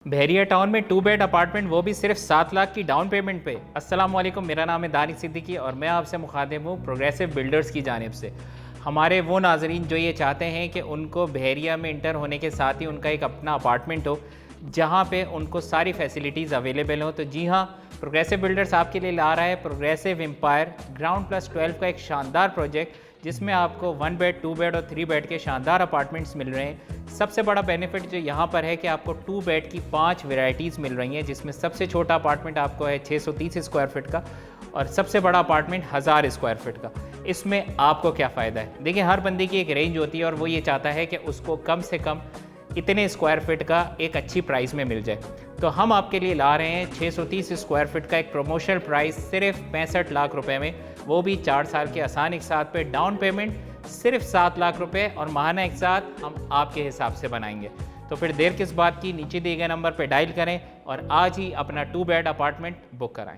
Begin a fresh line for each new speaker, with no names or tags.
बहरिया town में 2 bed apartment, वो भी सिर्फ 7 लाख की डाउन पेमेंट पे। अस्सलाम वालेकुम, मेरा नाम है दानिश सिद्दीकी और मैं आपसे मुखातिब हूँ प्रोग्रेसिव बिल्डर्स की जानिब से। हमारे वो नाजरीन जो ये चाहते हैं कि उनको बहरिया में इंटर होने के साथ ही उनका एक अपना अपार्टमेंट हो जहाँ पे उनको सारी फैसिलिटीज़ अवेलेबल हो, तो जी हाँ, प्रोग्रेसिव बिल्डर्स आपके लिए ला रहा है प्रोग्रेसिव एम्पायर ग्राउंड+12 का एक शानदार प्रोजेक्ट जिसमें आपको 1 बेड, 2 बेड और 3 बेड के शानदार अपार्टमेंट्स मिल रहे हैं। सबसे बड़ा बेनिफिट जो यहाँ पर है कि आपको 2 बेड की 5 वैरायटीज़ मिल रही हैं, जिसमें सबसे छोटा अपार्टमेंट आपको है 630 स्क्वायर फीट का और सबसे बड़ा अपार्टमेंट 1000 स्क्वायर फीट का। इसमें आपको क्या फ़ायदा है? देखिए, हर बंदे की एक रेंज होती है और वो ये चाहता है कि उसको कम से कम इतने स्क्वायर फीट का एक अच्छी प्राइस में मिल जाए। तो हम आपके लिए ला रहे हैं 630 स्क्वायर फीट का एक प्रमोशनल प्राइस सिर्फ 65 लाख रुपए में, वो भी 4 साल के आसान एक साथ पे। डाउन पेमेंट सिर्फ 7 लाख रुपए और माहाना एक साथ हम आपके हिसाब से बनाएंगे। तो फिर देर किस बात की, नीचे दिए गए नंबर पर डायल करें और आज ही अपना 2 बेड अपार्टमेंट बुक कराएं।